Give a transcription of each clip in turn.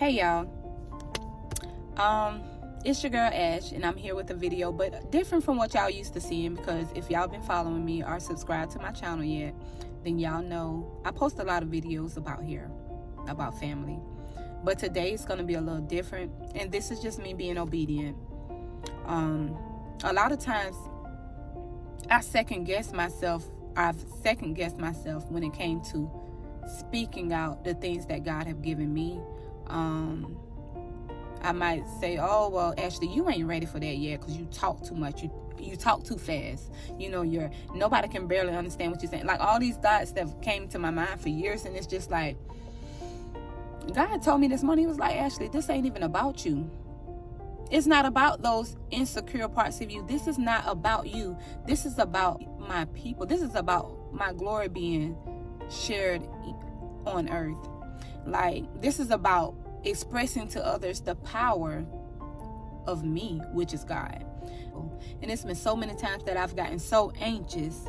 Hey y'all, it's your girl Ash, and I'm here with a video, but different from what y'all used to seeing, because if y'all been following me or subscribed to my channel yet, then y'all know I post a lot of videos about family. But today is gonna be a little different, and this is just me being obedient. A lot of times I've second guessed myself when it came to speaking out the things that God have given me. I might say, oh, well, Ashley, you ain't ready for that yet because you talk too much. You talk too fast. Nobody can barely understand what you're saying. Like all these thoughts that came to my mind for years, and it's just like, God told me this morning, He was like, Ashley, this ain't even about you. It's not about those insecure parts of you. This is not about you. This is about my people. This is about my glory being shared on earth. Like, this is about expressing to others the power of me, which is God. And it's been so many times that I've gotten so anxious,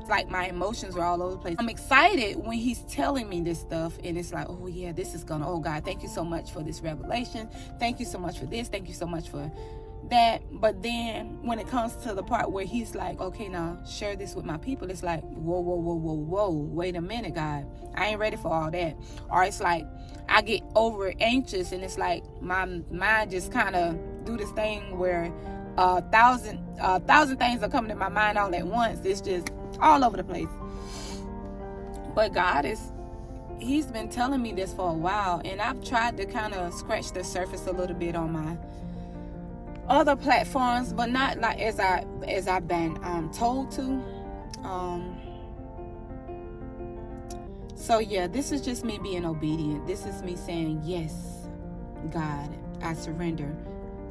like my emotions are all over the place. I'm excited when He's telling me this stuff, and it's like, oh yeah, this is gonna, oh God, thank you so much for this revelation, thank you so much for this, thank you so much for that. But then when it comes to the part where He's like, okay, now share this with my people, it's like, whoa, wait a minute, God, I ain't ready for all that. Or it's like I get over anxious, and it's like my mind just kind of do this thing where a thousand things are coming to my mind all at once. It's just all over the place. But God He's been telling me this for a while, and I've tried to kind of scratch the surface a little bit on my other platforms, but not like as I've been told to. So yeah, this is just me being obedient. This is me saying, yes, God, I surrender.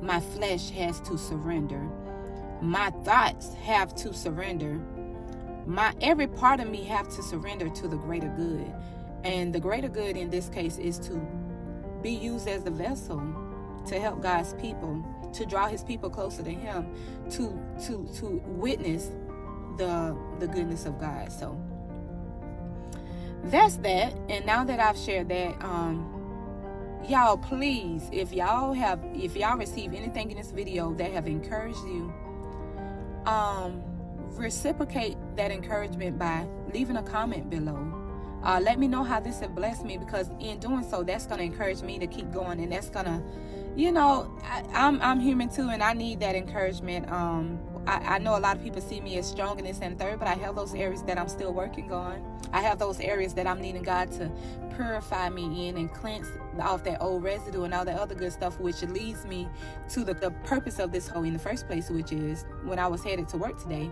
My flesh has to surrender. My thoughts have to surrender. Every part of me have to surrender to the greater good. And the greater good in this case is to be used as a vessel to help God's people, to draw His people closer to Him, to witness the goodness of God. So that's that. And now that I've shared that, y'all, please, if y'all receive anything in this video that have encouraged you, reciprocate that encouragement by leaving a comment below. Let me know how this has blessed me, because in doing so, that's going to encourage me to keep going, and that's going to, I'm human too, and I need that encouragement. I know a lot of people see me as strong in this and third, but I have those areas that I'm still working on. I have those areas that I'm needing God to purify me in and cleanse off that old residue and all that other good stuff, which leads me to the purpose of this whole in the first place, which is when I was headed to work today.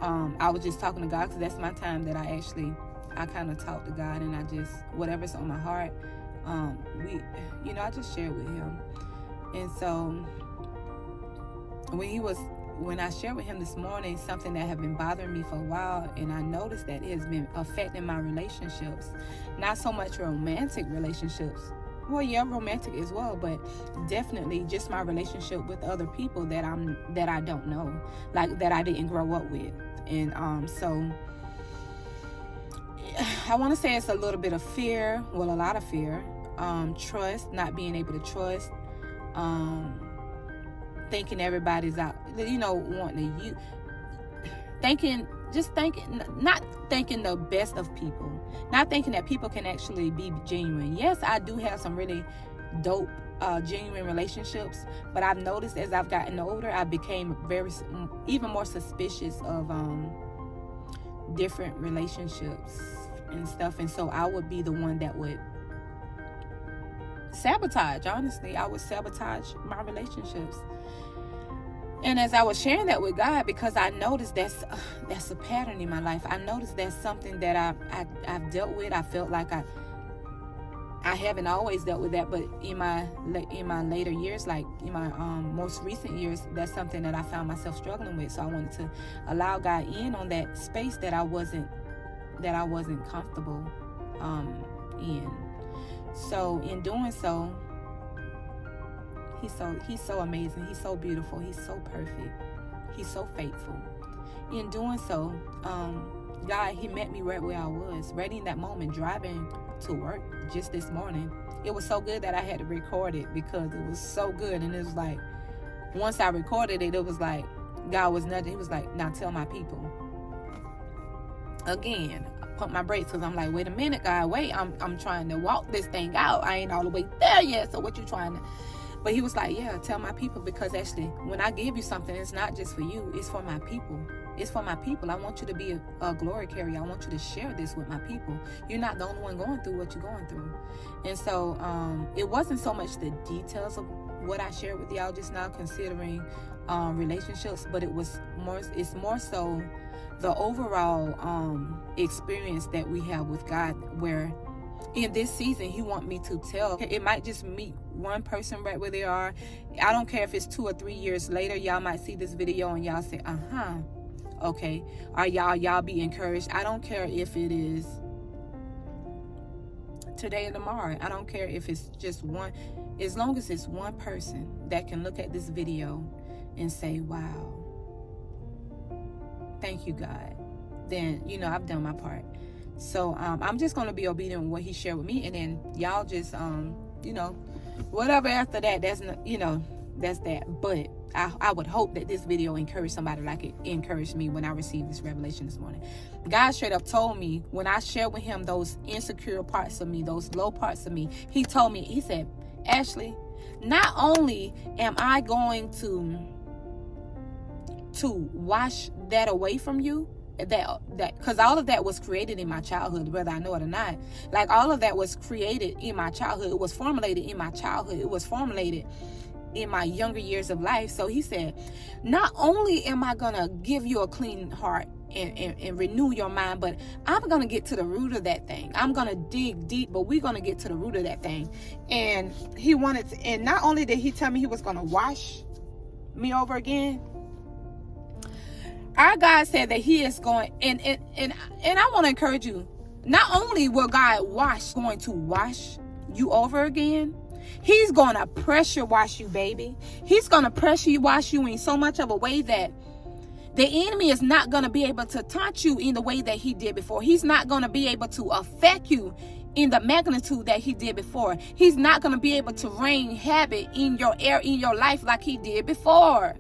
I was just talking to God, because that's my time that I kind of talk to God, and I just, whatever's on my heart, I just share with Him. And so when I shared with Him this morning something that had been bothering me for a while, and I noticed that it has been affecting my relationships, not so much romantic relationships, well, yeah, romantic as well, but definitely just my relationship with other people that I don't know, like that I didn't grow up with. And so I want to say it's a little bit of fear, well, a lot of fear, trust, not being able to trust, thinking everybody's out, wanting to not thinking the best of people, not thinking that people can actually be genuine. Yes, I do have some really dope, genuine relationships, but I've noticed as I've gotten older, I became even more suspicious of different relationships and stuff. And so I would be the one that would sabotage. Honestly, I would sabotage my relationships. And as I was sharing that with God, because I noticed that's a pattern in my life. I noticed that's something that I've dealt with. I felt like I haven't always dealt with that, but in my later years, like in my most recent years, that's something that I found myself struggling with. So I wanted to allow God in on that space that I wasn't comfortable in. So in doing so, He's so amazing. He's so beautiful. He's so perfect. He's so faithful. In doing so, God, He met me right where I was, right in that moment, driving to work just this morning. It was so good that I had to record it because it was so good. And it was like, once I recorded it, it was like God was nudging. He was like, now tell my people. Again, I pump my brakes because I'm like, wait a minute, God, wait. I'm trying to walk this thing out. I ain't all the way there yet. So what you trying to... But he was like, yeah, tell my people, because actually when I give you something, it's not just for you. It's for my people. It's for my people. I want you to be a glory carrier. I want you to share this with my people. You're not the only one going through what you're going through. And so it wasn't so much the details of what I shared with y'all just now, considering relationships, but it's more so the overall experience that we have with God, where in this season he want me to tell. It might just meet one person right where they are. I don't care if it's 2 or 3 years later. Y'all might see this video and y'all say, okay, or y'all be encouraged. I don't care if it is today or tomorrow. I don't care if it's just one. As long as it's one person that can look at this video and say, wow, thank you, God, then I've done my part. So I'm just going to be obedient with what he shared with me, and then y'all just whatever after that, that's that. But I would hope that this video encouraged somebody like it encouraged me when I received this revelation this morning. God straight up told me, when I shared with him those insecure parts of me, those low parts of me, he told me, he said, Ashley, not only am I going to wash that away from you, that because all of that was created in my childhood, whether I know it or not. Like, all of that was created in my childhood. It was formulated in my childhood. It was formulated in my younger years of life. So he said, not only am I gonna give you a clean heart and renew your mind, but I'm gonna get to the root of that thing. I'm gonna dig deep, but we're gonna get to the root of that thing. And he wanted to, and not only did he tell me he was gonna wash me over again, our God said that he is going, and I want to encourage you, not only will God going to wash you over again, he's going to pressure wash you, baby. He's going to pressure wash you in so much of a way that the enemy is not going to be able to taunt you in the way that he did before. He's not going to be able to affect you in the magnitude that he did before. He's not going to be able to reign havoc in your life like he did before.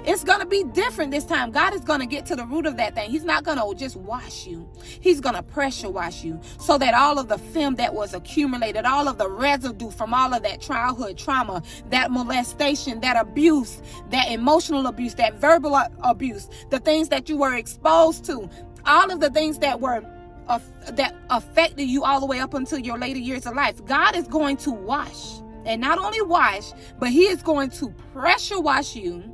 It's going to be different this time. God is going to get to the root of that thing. He's not going to just wash you. He's going to pressure wash you so that all of the film that was accumulated, all of the residue from all of that childhood trauma, that molestation, that abuse, that emotional abuse, that verbal abuse, the things that you were exposed to, all of the things that affected you all the way up until your later years of life. God is going to wash, and not only wash, but he is going to pressure wash you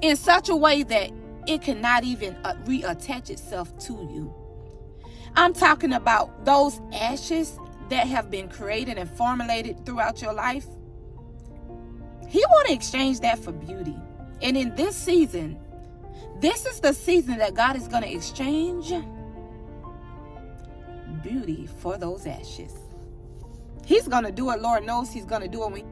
in such a way that it cannot even reattach itself to you. I'm talking about those ashes that have been created and formulated throughout your life. He want to exchange that for beauty. And in this season, this is the season that God is going to exchange beauty for those ashes. He's going to do it. Lord knows he's going to do it.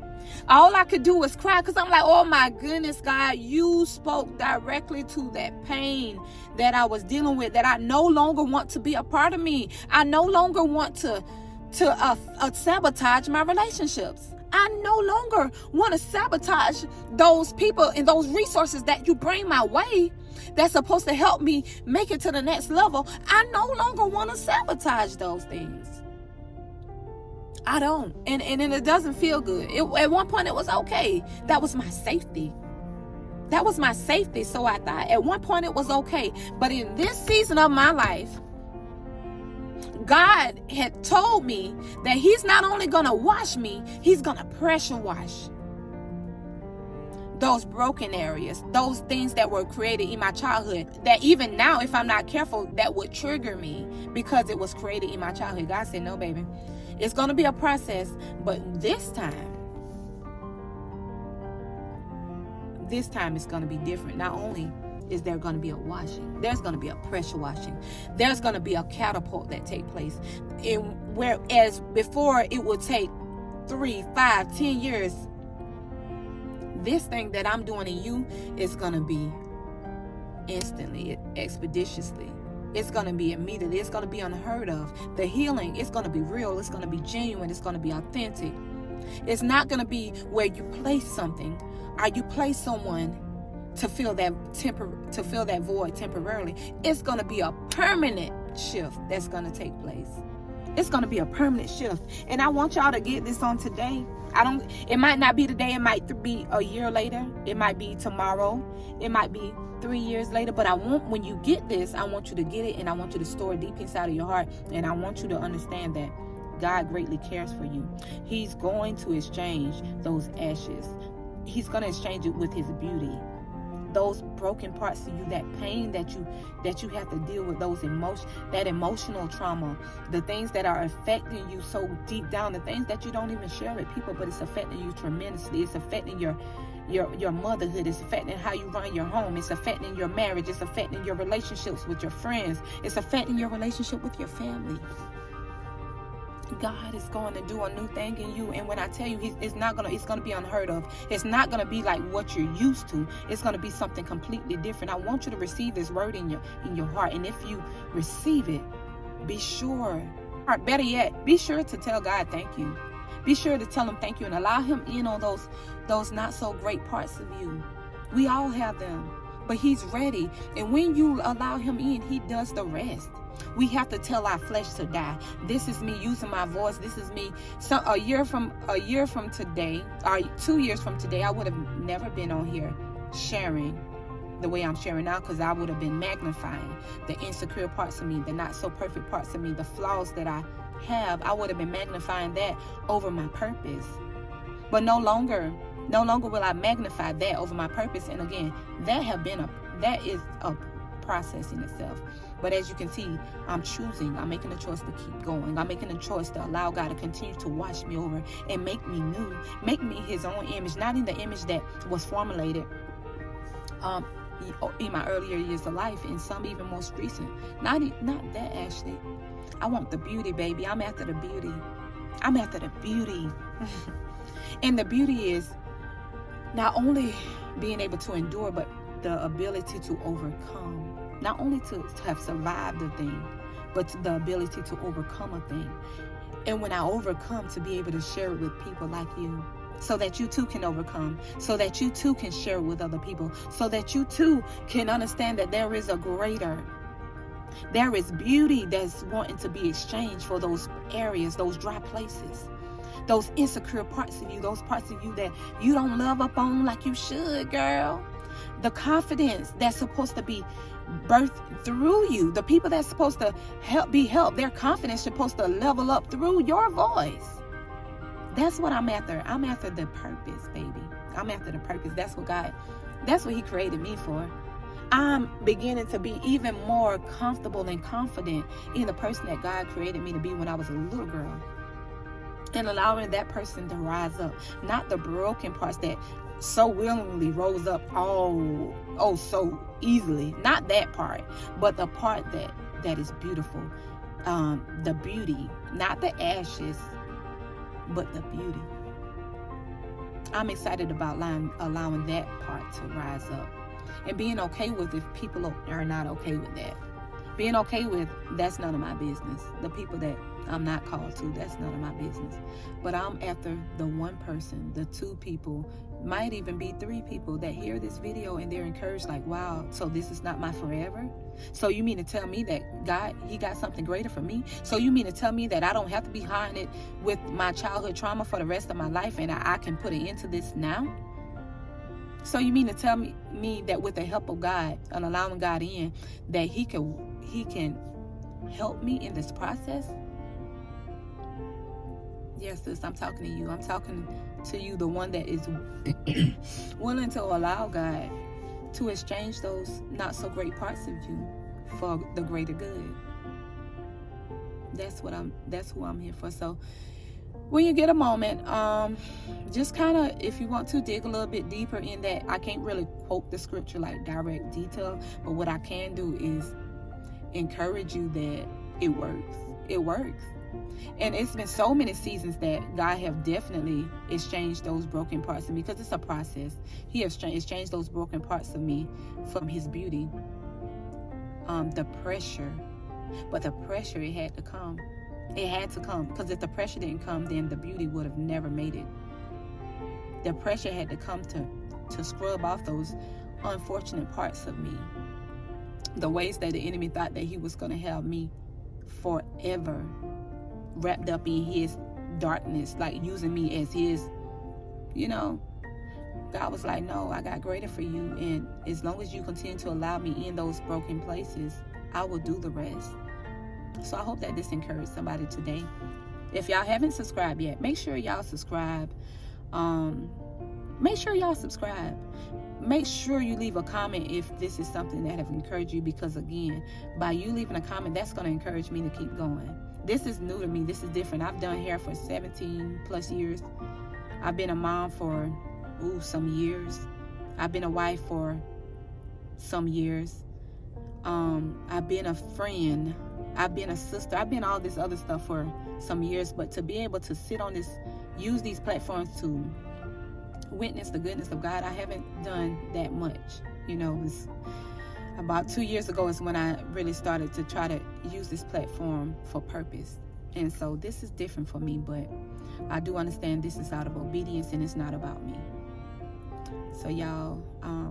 All I could do was cry, because I'm like, oh my goodness, God, you spoke directly to that pain that I was dealing with, that I no longer want to be a part of me. I no longer want to sabotage my relationships. I no longer want to sabotage those people and those resources that you bring my way that's supposed to help me make it to the next level. I no longer want to sabotage those things. I don't. And it doesn't feel good. At one point, it was okay. That was my safety. That was my safety. So I thought at one point it was okay. But in this season of my life, God had told me that he's not only going to wash me, he's going to pressure wash those broken areas, those things that were created in my childhood, that even now, if I'm not careful, that would trigger me because it was created in my childhood. God said, no, baby. It's going to be a process, but this time it's going to be different. Not only is there going to be a washing, there's going to be a pressure washing. There's going to be a catapult that take place. And whereas before it would take 3, 5, 10 years, this thing that I'm doing in you is going to be instantly, expeditiously. It's going to be immediate. It's going to be unheard of. The healing, it's going to be real. It's going to be genuine. It's going to be authentic. It's not going to be where you place something or you place someone to fill that void temporarily. It's going to be a permanent shift that's going to take place. It's going to be a permanent shift. And I want y'all to get this on today. It might not be today. It might be a year later. It might be tomorrow. It might be 3 years later. But when you get this, I want you to get it, and I want you to store it deep inside of your heart. And I want you to understand that God greatly cares for you. He's going to exchange those ashes. He's going to exchange it with his beauty. Those broken parts of you, that pain that you have to deal with, that emotional trauma, the things that are affecting you so deep down, the things that you don't even share with people, but it's affecting you tremendously. It's affecting your motherhood. It's affecting how you run your home. It's affecting your marriage. It's affecting your relationships with your friends. It's affecting your relationship with your family. God is going to do a new thing in you, and when I tell you, it's going to be unheard of. It's not going to be like what you're used to. It's going to be something completely different. I want you to receive this word in your heart, and if you receive it, be sure, or better yet, be sure to tell God thank you. Be sure to tell him thank you and allow him in on those not so great parts of you. We all have them, but he's ready, and when you allow him in, he does the rest. We have to tell our flesh to die. This is me using my voice. This is me. So a year from today, or 2 years from today, I would have never been on here sharing the way I'm sharing now, because I would have been magnifying the insecure parts of me, the not so perfect parts of me, the flaws that I have. I would have been magnifying that over my purpose. But no longer will I magnify that over my purpose. And again, that is a process in itself. But as you can see, I'm making a choice to keep going. I'm making a choice to allow God to continue to wash me over and make me new, make me his own image, not in the image that was formulated in my earlier years of life, and some even most recent. Not that, Ashley. I want the beauty, baby. I'm after the beauty. I'm after the beauty. And the beauty is not only being able to endure, but the ability to overcome. Not only to have survived a thing, but the ability to overcome a thing. And when I overcome, to be able to share it with people like you, so that you too can overcome, so that you too can share it with other people, so that you too can understand that there is a greater. There is beauty that's wanting to be exchanged for those areas, those dry places, those insecure parts of you, those parts of you that you don't love up on like you should, girl. The confidence that's supposed to be birthed through you, the people that's supposed to be helped, their confidence supposed to level up through your voice. That's what I'm after. I'm after the purpose, baby. I'm after the purpose. That's what he created me for. I'm beginning to be even more comfortable and confident in the person that God created me to be when I was a little girl. And allowing that person to rise up. Not the broken parts that so willingly rose up so easily. Not that part, but the part that is beautiful. The beauty, not the ashes, but the beauty. I'm excited about allowing that part to rise up, and being okay with if people are not okay with that. Being okay with, that's none of my business. The people that I'm not called to, that's none of my business. But I'm after the one person, the 2 people, might even be 3 people that hear this video and they're encouraged, like, wow, so this is not my forever? So you mean to tell me that God, he got something greater for me? So you mean to tell me that I don't have to be behind it with my childhood trauma for the rest of my life, and I can put it into this now? So you mean to tell me that with the help of God and allowing God in, that he can help me in this process? Yes, sis, I'm talking to you. I'm talking to you, the one that is willing to allow God to exchange those not so great parts of you for the greater good. That's who I'm here for. So when you get a moment, just kind of, if you want to dig a little bit deeper in that, I can't really quote the scripture like direct detail, but what I can do is encourage you that it works. It works. And it's been so many seasons that God have definitely exchanged those broken parts of me, because it's a process. He has exchanged those broken parts of me from his beauty. the pressure. But the pressure, it had to come. It had to come, because if the pressure didn't come, then the beauty would have never made it. The pressure had to come to scrub off those unfortunate parts of me. The ways that the enemy thought that he was going to have me forever wrapped up in his darkness, like using me as his, God was like, no, I got greater for you. And as long as you continue to allow me in those broken places, I will do the rest. So I hope that this encouraged somebody today. If y'all haven't subscribed yet, make sure y'all subscribe. Make sure you leave a comment if this is something that have encouraged you, because again, by you leaving a comment, that's going to encourage me to keep going. This is new to me. This is different. I've done hair for 17 plus years. I've been a mom for some years. I've been a wife for some years. I've been a friend. I've been a sister. I've been all this other stuff for some years. But to be able to sit on this, use these platforms to witness the goodness of God, I haven't done that much. It was about 2 years ago is when I really started to try to use this platform for purpose. And so this is different for me, but I do understand this is out of obedience and it's not about me. So y'all,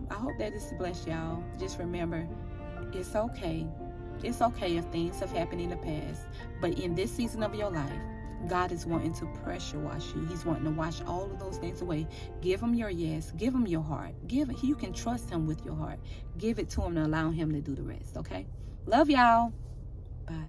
I hope that this blessed y'all. Just remember, it's okay. It's okay if things have happened in the past. But in this season of your life, God is wanting to pressure wash you. He's wanting to wash all of those things away. Give him your yes. Give him your heart. You can trust him with your heart. Give it to him and allow him to do the rest, okay? Love y'all.